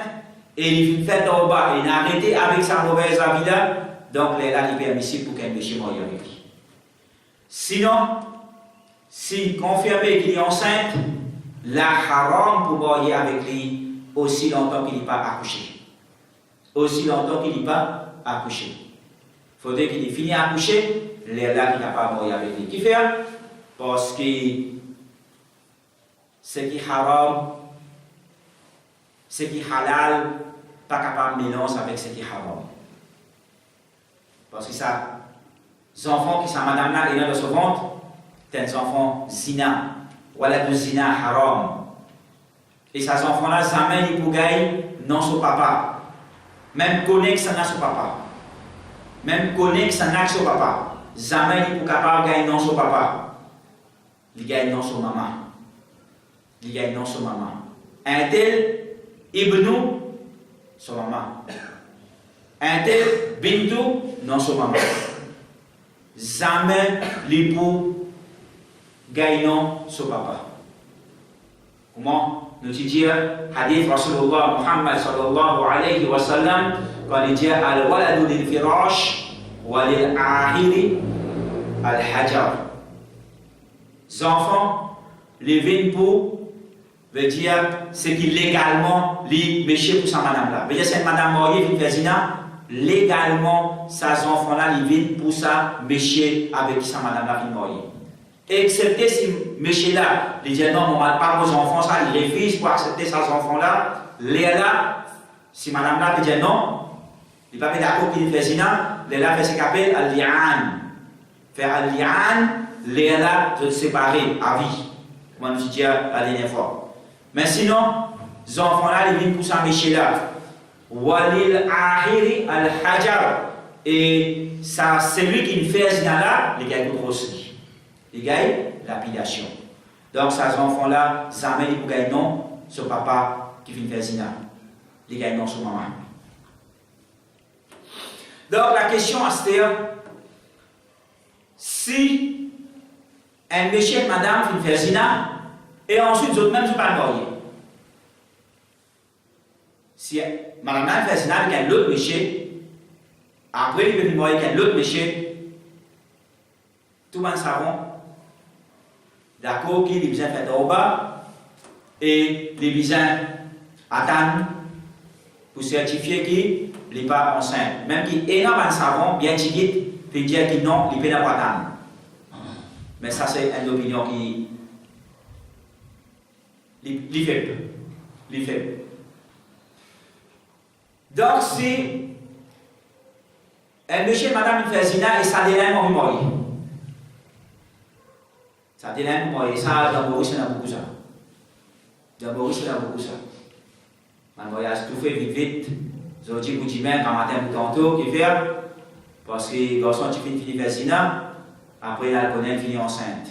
et il fait en bas, et il a arrêté avec sa mauvaise vie là, donc là, il est permissible pour qu'un monsieur marie avec lui. Sinon, s'il confirme qu'il est enceinte, la haram pour marier avec lui aussi longtemps qu'il n'est pas accouché. Aussi longtemps qu'il n'est pas accouché. Il faudrait qu'il ait fini d'accoucher, là, il n'a pas marié avec lui. Qui fait? Parce que ce qui est haram, ce qui est halal, pas capable de mélanger avec ce qui est haram. Parce que ça, les enfants qui sont madame là et dans ce ventre, c'est des enfants zina, ou la de zina haram. Et ces enfants-là, jamais ils pourront gagner non son papa. Même connaître ça n'a son papa. Même connaître ça n'a son papa. Jamais ils pourront capable de gagner non son papa. Ils gagnent non son maman. Ils gagnent non son maman. Un tel, Ibnou, son maman. Ente bintu non son maman. Jamais l'époux gagnant son papa. Comment nous dit hadith Rasulullah Muhammad sallallahu alayhi wa sallam quand il dit al-waladu lil firash wa lil ahiri al-hajar. Les enfants, les vins pour veut dire ce qui légalement les méchés pour sa madame là. Veut dire cette madame mariée qui fait zina, légalement ces enfants là les viennent pour sa méchée avec sa madame là qui mariée. Excepté si méchés là, ils disent non, on ne pas vos enfants ça, ils refusent pour accepter ces enfants là. Les là, si madame là dit non, il ne va pas d'accord qu'il fait zina, les là fait ce qu'on appelle al-li'an. Faire al-li'an, les là de séparer à vie. Comme je disais la dernière fois. Mais sinon, les enfants là, ils viennent pour sa méchée là. Walil ahiri al-hajar. Et ça, celui qui fait zina là, les gars, ils grossissent. Les gars, lapidation. Donc, ces enfants-là, jamais ils gagnent non, ce papa qui vient faire zina. Les gars, non, ce maman. Donc, la question c'est si un méchant madame vient faire zina, et ensuite, d'autres même ne sont pas mariés. Si madame fait zina avec un autre méchant, après, il peut marier avec un autre méchant, tout le monde savons. D'accord, qui les besoins fait au bas et les besoins attendent pour certifier qu'il n'est pas enceinte. Même qui est énorme savon, bien tigit, peut dire qu'il non, il ne peut pas attendre. Mais ça, c'est une opinion qui est faible. Donc, si un monsieur, madame, il fait zina et ça délaine, on va mourir. Ça délaine, moi, et ça, dans Maurice, on a beaucoup ça. Dans Maurice, on a beaucoup ça. Un voyage tout fait vite. Je dis, vous dites même, un matin, vous tantôt, qui fait, parce que le garçon, tu finis faire zina, après, la connaît, finit enceinte.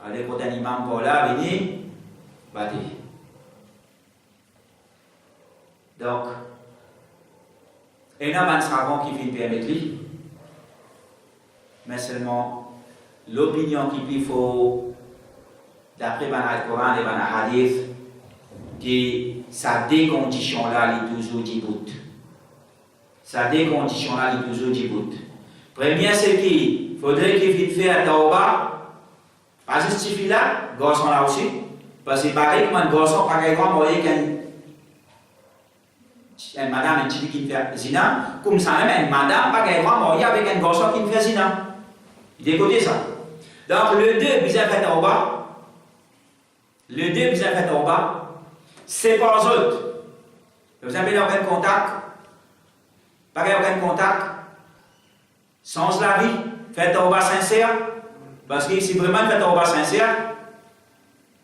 Allez, quand un imam pour là, venir, battez. Donc, il y a un savant qui vient permettre lui, mais seulement, l'opinion qu'il faut, d'après le Coran et le Hadith, que sa décondition-là est toujours d'ibout. Sa décondition-là est toujours d'ibout. Première, c'est qu'il faudrait qu'il vienne faire tauba, pas justifier là, garçon là aussi, parce que pareil comme un garçon, pareil comme une madame, une petite qui fait zina, comme ça même, une madame, pareil comme avec un garçon qui fait zina. Il écoutez ça. Donc, le 2, bizarre fait en bas. Le 2, bizarre fait en bas. C'est pas eux autres. Vous n'avez aucun contact. Pas aucun contact. Sans la vie, faites en bas sincère. Parce que si vraiment faites en bas sincère,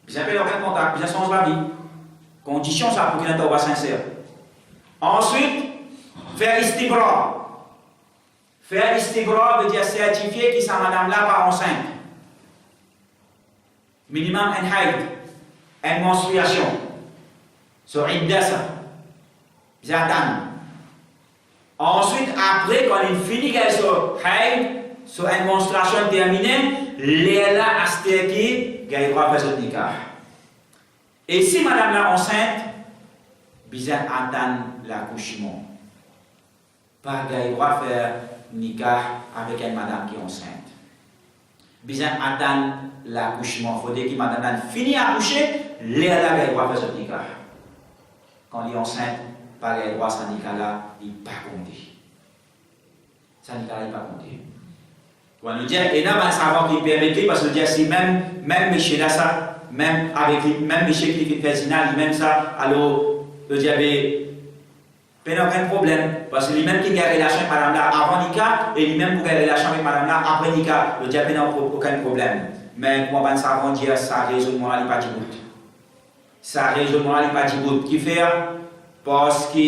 vous n'avez aucun contact. Vous sans la vie. Condition ça pour qu'il y ait en bas sincère. Ensuite, faire istibra. Faire istibra veut dire certifier que sa madame-là pas enceinte. Minimum un haid, une menstruation. Sur Iddasa. J'attends. Ensuite, après, quand il finit sur haid, sur une menstruation terminée, Léla Asteki, il doit faire le nikah. Et si madame est enceinte, bizarre attendre l'accouchement. Pas qu'il doit faire nikah avec une madame qui est enceinte. Bizarre attendre l'accouchement. Il faudrait que madame finisse d'accoucher, Léla doit faire ce nikah. Quand il est enceinte, pas qu'il doit faire ce nikah là, il n'est pas compté. Ce nikah là, il n'est pas compté. On nous dit, et là, on savoir qui permet, parce que nous dit, si même monsieur là, ça, même avec même monsieur qui fait zina, même ça, alors, le diable, il n'y a aucun problème. Parce que lui-même qui a une relation avec madame là avant Nika, et lui-même qui a une relation avec madame là après Nika, le diable n'a aucun problème. Mais comment on savoir dire ça, raisonnement n'est pas du bout. Ça, raisonnement n'est pas du bout. Qui fait? Parce que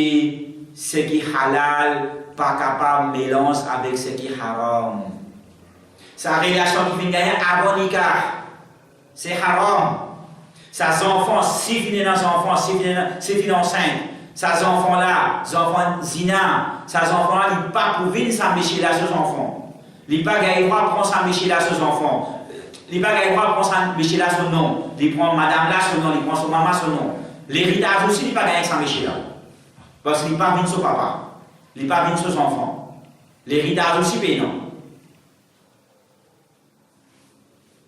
ce qui est halal, pas capable de mélanger avec ce qui est haram. Sa relation qui vient gagner avant Nika, c'est haram. Sa enfant, si finit dans son enfant, si finit enceinte, Ces enfants-là, les enfants zina, ces enfants-là, ils ne pas pour venir s'embêcher là sur les enfants. Ils ne pas gagner droit prendre s'embêcher là sur les enfants. Ils ne pas gagner droit prendre s'embêcher là son nom. Ils prennent madame là son nom, ils prennent son maman son nom. L'héritage aussi, ils ne pas gagner s'embêcher là. Parce qu'ils ne pas venir sur papa. Ils ne pas venir sur les enfants. L'héritage aussi payant.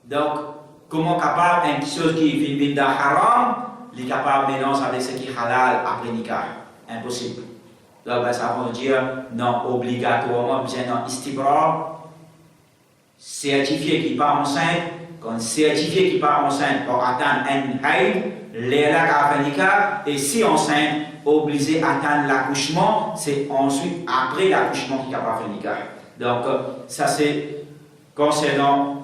Donc, comment capable, une chose qui vient d'un haram, il est capable de mélanger avec ce qui est halal après nikah. Impossible. Donc, ça veut dire non obligatoirement, bien non istibra, certifié qui part enceinte, quand certifié qui part enceinte pour atteindre un haïd, l'air après nikah, et si enceinte, obligé d'atteindre l'accouchement, c'est ensuite après l'accouchement qui est capable de faire nikah. Donc, ça c'est concernant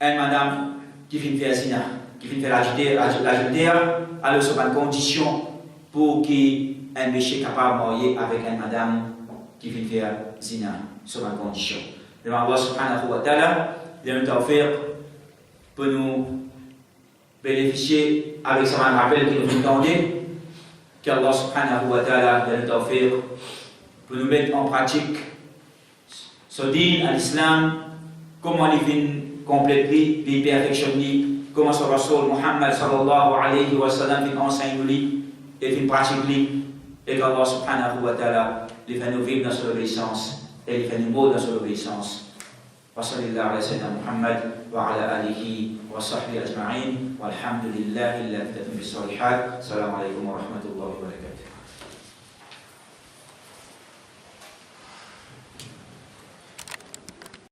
une madame qui finit faire zina, qui finit faire l'adultère, alors c'est une condition pour qu'un péché capable de marier avec une madame qui finit faire zina, c'est une condition. Et Allah subhanahu wa ta'ala, il nous offert pour nous bénéficier avec ce rappel qui nous demandait, qu'Allah subhanahu wa ta'ala nous offert pour nous mettre en pratique ce din à l'islam, comment il vient compléter, il perfectionner, comment ce Rasul Muhammad sallallahu alayhi wa sallam vient enseigner et vient pratiquer, et qu'Allah subhanahu wa ta'ala il fait nous vivre dans son obéissance et il fait nous mourir dans son obéissance. وصلى الله على سيدنا محمد وعلى آله وصحبه أجمعين والحمد لله الذي اختتم بالصالحات. السلام عليكم ورحمة الله وبركاته.